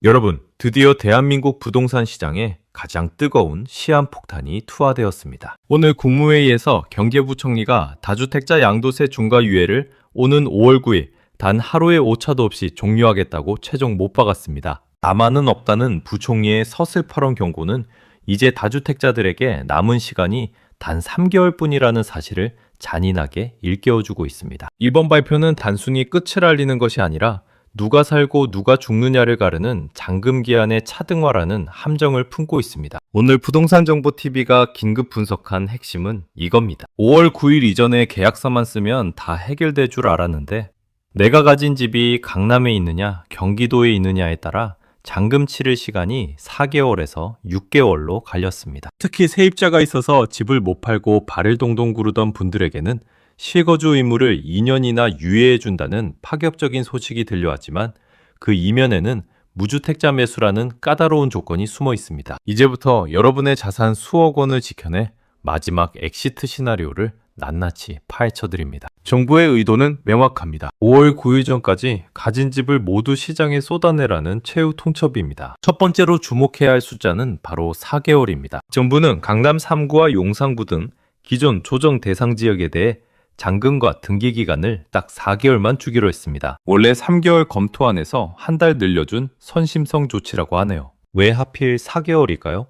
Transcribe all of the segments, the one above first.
여러분, 드디어 대한민국 부동산 시장에 가장 뜨거운 시한폭탄이 투하되었습니다. 오늘 국무회의에서 경제부총리가 다주택자 양도세 중과 유예를 오는 5월 9일 단 하루의 오차도 없이 종료하겠다고 최종 못 박았습니다. 나만은 없다는 부총리의 서슬퍼런 경고는 이제 다주택자들에게 남은 시간이 단 3개월뿐이라는 사실을 잔인하게 일깨워주고 있습니다. 이번 발표는 단순히 끝을 알리는 것이 아니라 누가 살고 누가 죽느냐를 가르는 잔금기한의 차등화라는 함정을 품고 있습니다. 오늘 부동산정보TV가 긴급 분석한 핵심은 이겁니다. 5월 9일 이전에 계약서만 쓰면 다 해결될 줄 알았는데 내가 가진 집이 강남에 있느냐 경기도에 있느냐에 따라 잔금 치를 시간이 4개월에서 6개월로 갈렸습니다. 특히 세입자가 있어서 집을 못 팔고 발을 동동 구르던 분들에게는 실거주 의무를 2년이나 유예해준다는 파격적인 소식이 들려왔지만 그 이면에는 무주택자 매수라는 까다로운 조건이 숨어 있습니다. 이제부터 여러분의 자산 수억 원을 지켜내 마지막 엑시트 시나리오를 낱낱이 파헤쳐드립니다. 정부의 의도는 명확합니다. 5월 9일 전까지 가진 집을 모두 시장에 쏟아내라는 최후 통첩입니다. 첫 번째로 주목해야 할 숫자는 바로 4개월입니다. 정부는 강남 3구와 용산구 등 기존 조정 대상 지역에 대해 잔금과 등기 기간을 딱 4개월만 주기로 했습니다. 원래 3개월 검토안에서 한 달 늘려준 선심성 조치라고 하네요. 왜 하필 4개월일까요?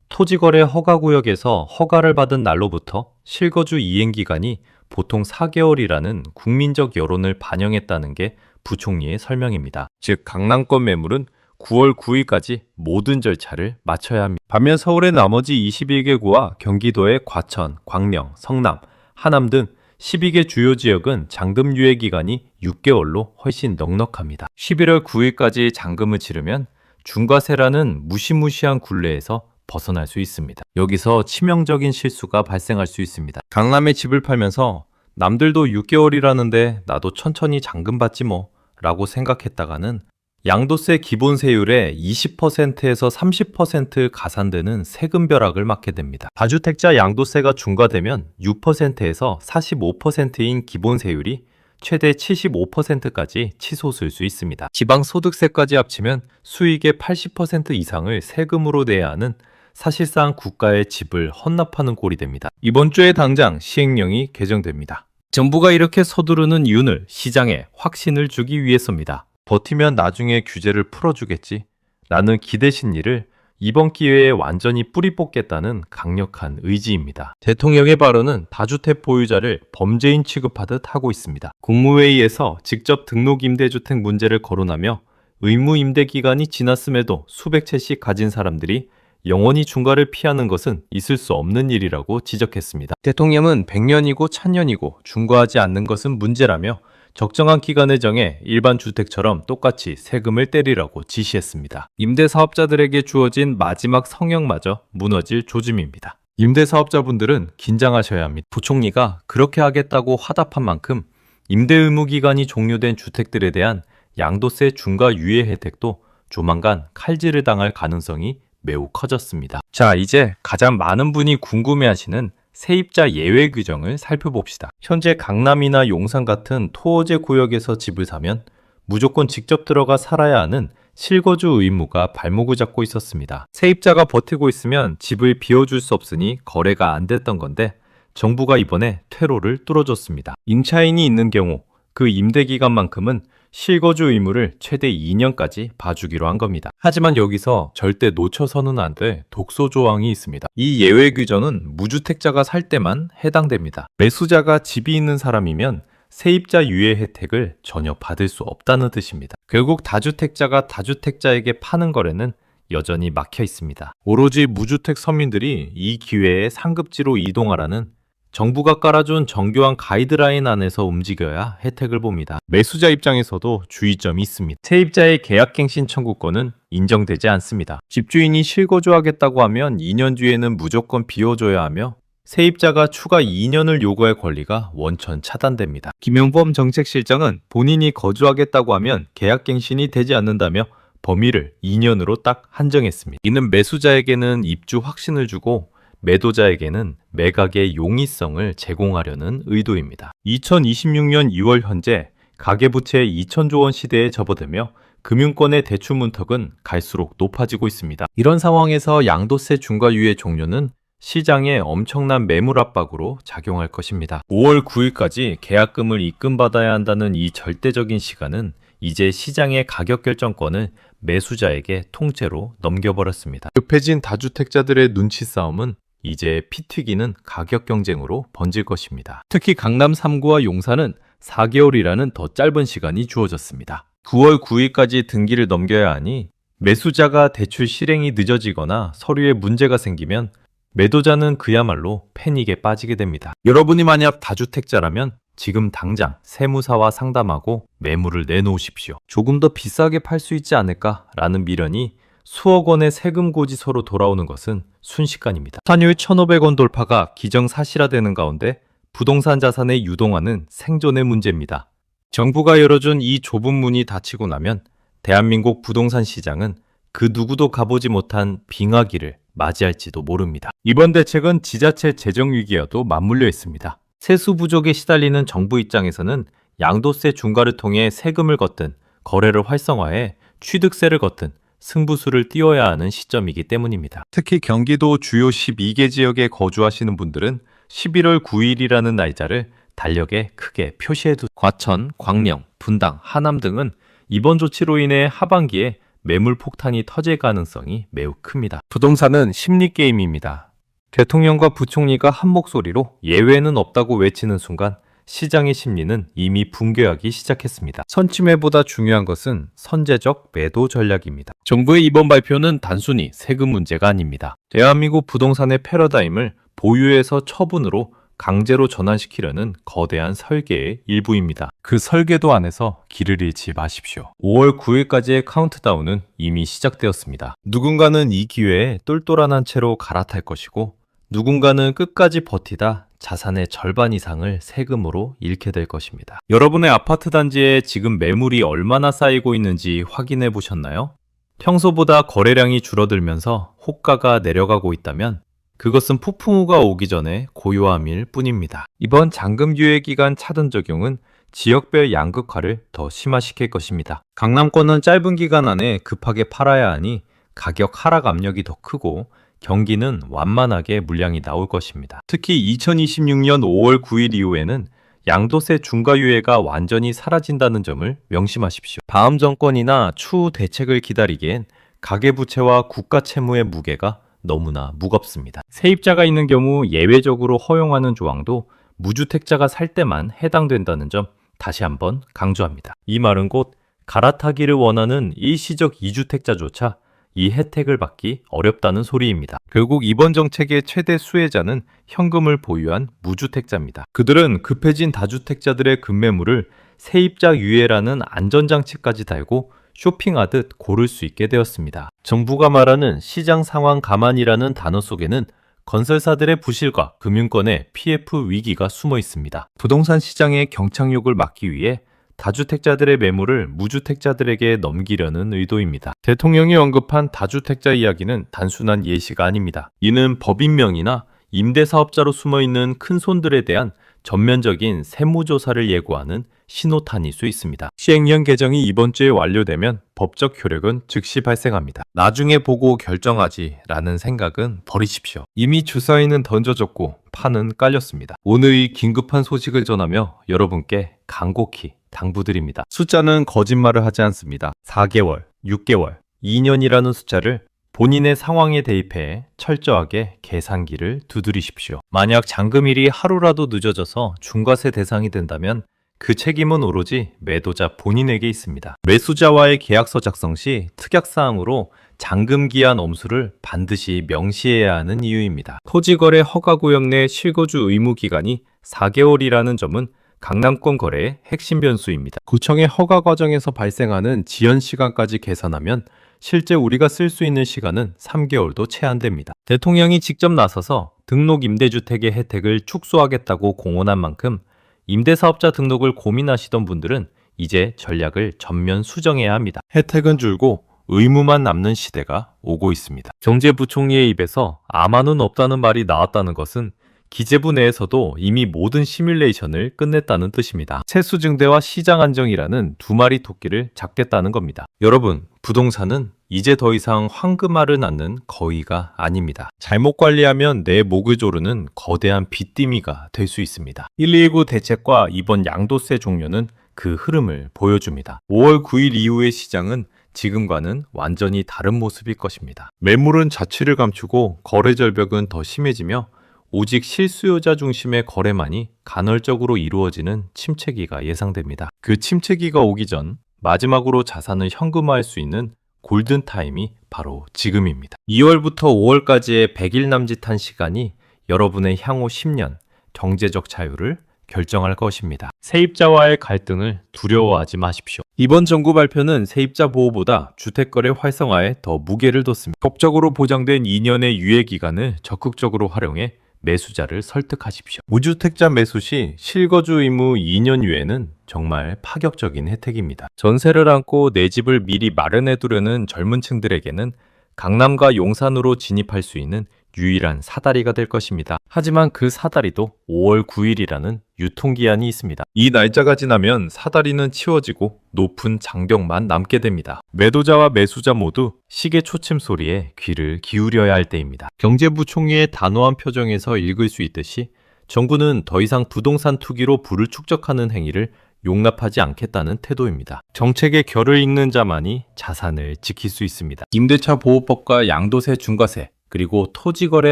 토지거래 허가구역에서 허가를 받은 날로부터 실거주 이행기간이 보통 4개월이라는 국민적 여론을 반영했다는 게 부총리의 설명입니다. 즉 강남권 매물은 9월 9일까지 모든 절차를 마쳐야 합니다. 반면 서울의 나머지 21개 구와 경기도의 과천, 광명, 성남, 하남 등 12개 주요 지역은 잔금 유예 기간이 6개월로 훨씬 넉넉합니다. 11월 9일까지 잔금을 치르면 중과세라는 무시무시한 굴레에서 벗어날 수 있습니다. 여기서 치명적인 실수가 발생할 수 있습니다. 강남에 집을 팔면서 남들도 6개월이라는데 나도 천천히 잔금 받지 뭐 라고 생각했다가는 양도세 기본세율의 20%에서 30% 가산되는 세금 벼락을 맞게 됩니다. 다주택자 양도세가 중과되면 6%에서 45%인 기본세율이 최대 75%까지 치솟을 수 있습니다. 지방소득세까지 합치면 수익의 80% 이상을 세금으로 내야 하는 사실상 국가의 집을 헌납하는 꼴이 됩니다. 이번 주에 당장 시행령이 개정됩니다. 정부가 이렇게 서두르는 이유는 시장에 확신을 주기 위해서입니다. 버티면 나중에 규제를 풀어주겠지. 나는 기대 심리를 이번 기회에 완전히 뿌리 뽑겠다는 강력한 의지입니다. 대통령의 발언은 다주택 보유자를 범죄인 취급하듯 하고 있습니다. 국무회의에서 직접 등록 임대주택 문제를 거론하며 의무 임대 기간이 지났음에도 수백 채씩 가진 사람들이 영원히 중과를 피하는 것은 있을 수 없는 일이라고 지적했습니다. 대통령은 100년이고 1000년이고 중과하지 않는 것은 문제라며 적정한 기간을 정해 일반 주택처럼 똑같이 세금을 때리라고 지시했습니다. 임대사업자들에게 주어진 마지막 성역마저 무너질 조짐입니다. 임대사업자분들은 긴장하셔야 합니다. 부총리가 그렇게 하겠다고 화답한 만큼 임대의무 기간이 종료된 주택들에 대한 양도세 중과 유예 혜택도 조만간 칼질을 당할 가능성이 매우 커졌습니다. 자, 이제 가장 많은 분이 궁금해하시는 세입자 예외 규정을 살펴봅시다. 현재 강남이나 용산 같은 토호제 구역에서 집을 사면 무조건 직접 들어가 살아야 하는 실거주 의무가 발목을 잡고 있었습니다. 세입자가 버티고 있으면 집을 비워줄 수 없으니 거래가 안 됐던 건데 정부가 이번에 퇴로를 뚫어줬습니다. 임차인이 있는 경우 그 임대 기간만큼은 실거주 의무를 최대 2년까지 봐주기로 한 겁니다. 하지만 여기서 절대 놓쳐서는 안 될 독소 조항이 있습니다. 이 예외 규정은 무주택자가 살 때만 해당됩니다. 매수자가 집이 있는 사람이면 세입자 유예 혜택을 전혀 받을 수 없다는 뜻입니다. 결국 다주택자가 다주택자에게 파는 거래는 여전히 막혀 있습니다. 오로지 무주택 서민들이 이 기회에 상급지로 이동하라는 정부가 깔아준 정교한 가이드라인 안에서 움직여야 혜택을 봅니다. 매수자 입장에서도 주의점이 있습니다. 세입자의 계약갱신 청구권은 인정되지 않습니다. 집주인이 실거주하겠다고 하면 2년 뒤에는 무조건 비워줘야 하며 세입자가 추가 2년을 요구할 권리가 원천 차단됩니다. 김용범 정책실장은 본인이 거주하겠다고 하면 계약갱신이 되지 않는다며 범위를 2년으로 딱 한정했습니다. 이는 매수자에게는 입주 확신을 주고 매도자에게는 매각의 용이성을 제공하려는 의도입니다. 2026년 2월 현재 가계부채 2,000조 원 시대에 접어들며 금융권의 대출 문턱은 갈수록 높아지고 있습니다. 이런 상황에서 양도세 중과유예 종료는 시장에 엄청난 매물 압박으로 작용할 것입니다. 5월 9일까지 계약금을 입금받아야 한다는 이 절대적인 시간은 이제 시장의 가격 결정권을 매수자에게 통째로 넘겨버렸습니다. 급해진 다주택자들의 눈치 싸움은 이제 피 튀기는 가격 경쟁으로 번질 것입니다. 특히 강남 3구와 용산은 4개월이라는 더 짧은 시간이 주어졌습니다. 9월 9일까지 등기를 넘겨야 하니 매수자가 대출 실행이 늦어지거나 서류에 문제가 생기면 매도자는 그야말로 패닉에 빠지게 됩니다. 여러분이 만약 다주택자라면 지금 당장 세무사와 상담하고 매물을 내놓으십시오. 조금 더 비싸게 팔 수 있지 않을까라는 미련이 수억 원의 세금 고지서로 돌아오는 것은 순식간입니다. 환율 1,500원 돌파가 기정사실화되는 가운데 부동산 자산의 유동화는 생존의 문제입니다. 정부가 열어준 이 좁은 문이 닫히고 나면 대한민국 부동산 시장은 그 누구도 가보지 못한 빙하기를 맞이할지도 모릅니다. 이번 대책은 지자체 재정 위기와도 맞물려 있습니다. 세수 부족에 시달리는 정부 입장에서는 양도세 중과를 통해 세금을 걷든 거래를 활성화해 취득세를 걷든 승부수를 띄워야 하는 시점이기 때문입니다. 특히 경기도 주요 12개 지역에 거주하시는 분들은 11월 9일이라는 날짜를 달력에 크게 표시해두세요. 과천, 광명, 분당, 하남 등은 이번 조치로 인해 하반기에 매물 폭탄이 터질 가능성이 매우 큽니다. 부동산은 심리 게임입니다. 대통령과 부총리가 한 목소리로 예외는 없다고 외치는 순간 시장의 심리는 이미 붕괴하기 시작했습니다. 선침해보다 중요한 것은 선제적 매도 전략입니다. 정부의 이번 발표는 단순히 세금 문제가 아닙니다. 대한민국 부동산의 패러다임을 보유에서 처분으로 강제로 전환시키려는 거대한 설계의 일부입니다. 그 설계도 안에서 길을 잃지 마십시오. 5월 9일까지의 카운트다운은 이미 시작되었습니다. 누군가는 이 기회에 똘똘한 채로 갈아탈 것이고 누군가는 끝까지 버티다 자산의 절반 이상을 세금으로 잃게 될 것입니다. 여러분의 아파트 단지에 지금 매물이 얼마나 쌓이고 있는지 확인해 보셨나요? 평소보다 거래량이 줄어들면서 호가가 내려가고 있다면 그것은 폭풍우가 오기 전에 고요함일 뿐입니다. 이번 잔금 유예 기간 차등 적용은 지역별 양극화를 더 심화시킬 것입니다. 강남권은 짧은 기간 안에 급하게 팔아야 하니 가격 하락 압력이 더 크고 경기는 완만하게 물량이 나올 것입니다. 특히 2026년 5월 9일 이후에는 양도세 중과유예가 완전히 사라진다는 점을 명심하십시오. 다음 정권이나 추후 대책을 기다리기엔 가계부채와 국가채무의 무게가 너무나 무겁습니다. 세입자가 있는 경우 예외적으로 허용하는 조항도 무주택자가 살 때만 해당된다는 점 다시 한번 강조합니다. 이 말은 곧 갈아타기를 원하는 일시적 2주택자조차 이 혜택을 받기 어렵다는 소리입니다. 결국 이번 정책의 최대 수혜자는 현금을 보유한 무주택자입니다. 그들은 급해진 다주택자들의 급매물을 세입자 유예라는 안전장치까지 달고 쇼핑하듯 고를 수 있게 되었습니다. 정부가 말하는 시장 상황 감안이라는 단어 속에는 건설사들의 부실과 금융권의 PF 위기가 숨어 있습니다. 부동산 시장의 경착륙을 막기 위해 다주택자들의 매물을 무주택자들에게 넘기려는 의도입니다. 대통령이 언급한 다주택자 이야기는 단순한 예시가 아닙니다. 이는 법인명의나 임대사업자로 숨어있는 큰손들에 대한 전면적인 세무조사를 예고하는 신호탄일 수 있습니다. 시행령 개정이 이번 주에 완료되면 법적 효력은 즉시 발생합니다. 나중에 보고 결정하지 라는 생각은 버리십시오. 이미 주사위는 던져졌고 판은 깔렸습니다. 오늘 이 긴급한 소식을 전하며 여러분께 간곡히 당부드립니다. 숫자는 거짓말을 하지 않습니다. 4개월, 6개월, 2년이라는 숫자를 본인의 상황에 대입해 철저하게 계산기를 두드리십시오. 만약 잔금일이 하루라도 늦어져서 중과세 대상이 된다면 그 책임은 오로지 매도자 본인에게 있습니다. 매수자와의 계약서 작성 시 특약사항으로 잔금기한 엄수를 반드시 명시해야 하는 이유입니다. 토지거래 허가구역 내 실거주 의무기간이 4개월이라는 점은 강남권 거래의 핵심 변수입니다. 구청의 허가 과정에서 발생하는 지연 시간까지 계산하면 실제 우리가 쓸 수 있는 시간은 3개월도 채 안 됩니다. 대통령이 직접 나서서 등록 임대주택의 혜택을 축소하겠다고 공언한 만큼 임대사업자 등록을 고민하시던 분들은 이제 전략을 전면 수정해야 합니다. 혜택은 줄고 의무만 남는 시대가 오고 있습니다. 경제부총리의 입에서 아마는 없다는 말이 나왔다는 것은 기재부 내에서도 이미 모든 시뮬레이션을 끝냈다는 뜻입니다. 세수 증대와 시장 안정이라는 두 마리 토끼를 잡겠다는 겁니다. 여러분, 부동산은 이제 더 이상 황금알을 낳는 거위가 아닙니다. 잘못 관리하면 내 목을 조르는 거대한 빚더미가 될 수 있습니다. 119 대책과 이번 양도세 종료는 그 흐름을 보여줍니다. 5월 9일 이후의 시장은 지금과는 완전히 다른 모습일 것입니다. 매물은 자취를 감추고 거래 절벽은 더 심해지며 오직 실수요자 중심의 거래만이 간헐적으로 이루어지는 침체기가 예상됩니다. 그 침체기가 오기 전 마지막으로 자산을 현금화할 수 있는 골든타임이 바로 지금입니다. 2월부터 5월까지의 100일 남짓한 시간이 여러분의 향후 10년 경제적 자유를 결정할 것입니다. 세입자와의 갈등을 두려워하지 마십시오. 이번 정부 발표는 세입자 보호보다 주택거래 활성화에 더 무게를 뒀습니다. 법적으로 보장된 2년의 유예 기간을 적극적으로 활용해 매수자를 설득하십시오. 무주택자 매수 시 실거주 의무 2년 유예는 정말 파격적인 혜택입니다. 전세를 안고 내 집을 미리 마련해 두려는 젊은 층들에게는 강남과 용산으로 진입할 수 있는 유일한 사다리가 될 것입니다. 하지만 그 사다리도 5월 9일이라는 유통기한이 있습니다. 이 날짜가 지나면 사다리는 치워지고 높은 장벽만 남게 됩니다. 매도자와 매수자 모두 시계 초침 소리에 귀를 기울여야 할 때입니다. 경제부 총리의 단호한 표정에서 읽을 수 있듯이 정부는 더 이상 부동산 투기로 부를 축적하는 행위를 용납하지 않겠다는 태도입니다. 정책의 결을 읽는 자만이 자산을 지킬 수 있습니다. 임대차 보호법과 양도세 중과세, 그리고 토지거래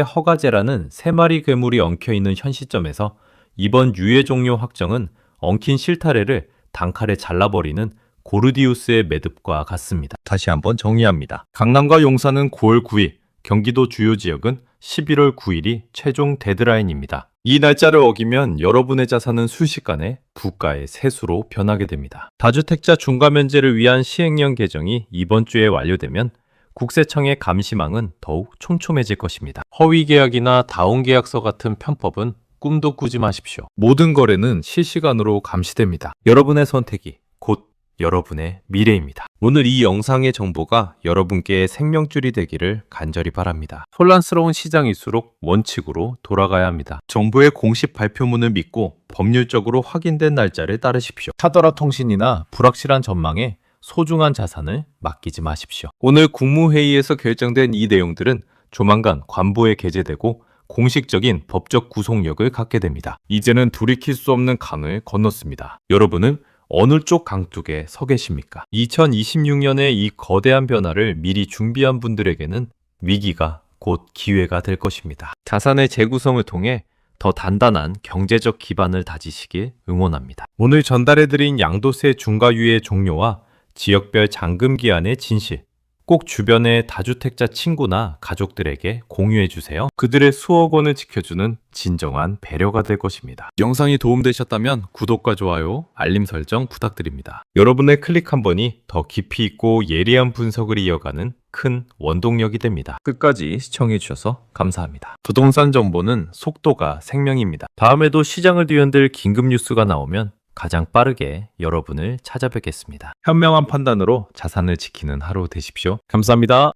허가제라는 세 마리 괴물이 엉켜있는 현 시점에서 이번 유예 종료 확정은 엉킨 실타래를 단칼에 잘라버리는 고르디우스의 매듭과 같습니다. 다시 한번 정리합니다. 강남과 용산은 9월 9일, 경기도 주요 지역은 11월 9일이 최종 데드라인입니다. 이 날짜를 어기면 여러분의 자산은 순식간에 국가의 세수로 변하게 됩니다. 다주택자 중과 면제를 위한 시행령 개정이 이번 주에 완료되면 국세청의 감시망은 더욱 촘촘해질 것입니다. 허위 계약이나 다운 계약서 같은 편법은 꿈도 꾸지 마십시오. 모든 거래는 실시간으로 감시됩니다. 여러분의 선택이 곧 여러분의 미래입니다. 오늘 이 영상의 정보가 여러분께 생명줄이 되기를 간절히 바랍니다. 혼란스러운 시장일수록 원칙으로 돌아가야 합니다. 정부의 공식 발표문을 믿고 법률적으로 확인된 날짜를 따르십시오. 타더라 통신이나 불확실한 전망에 소중한 자산을 맡기지 마십시오. 오늘 국무회의에서 결정된 이 내용들은 조만간 관보에 게재되고 공식적인 법적 구속력을 갖게 됩니다. 이제는 돌이킬 수 없는 강을 건넜습니다. 여러분은 어느 쪽 강둑에 서 계십니까? 2026년의 이 거대한 변화를 미리 준비한 분들에게는 위기가 곧 기회가 될 것입니다. 자산의 재구성을 통해 더 단단한 경제적 기반을 다지시길 응원합니다. 오늘 전달해드린 양도세 중과유예 종료와 지역별 잔금 기한의 진실, 꼭 주변의 다주택자 친구나 가족들에게 공유해주세요. 그들의 수억 원을 지켜주는 진정한 배려가 될 것입니다. 영상이 도움되셨다면 구독과 좋아요, 알림 설정 부탁드립니다. 여러분의 클릭 한 번이 더 깊이 있고 예리한 분석을 이어가는 큰 원동력이 됩니다. 끝까지 시청해주셔서 감사합니다. 부동산 정보는 속도가 생명입니다. 다음에도 시장을 뒤흔들 긴급 뉴스가 나오면 가장 빠르게 여러분을 찾아뵙겠습니다. 현명한 판단으로 자산을 지키는 하루 되십시오. 감사합니다.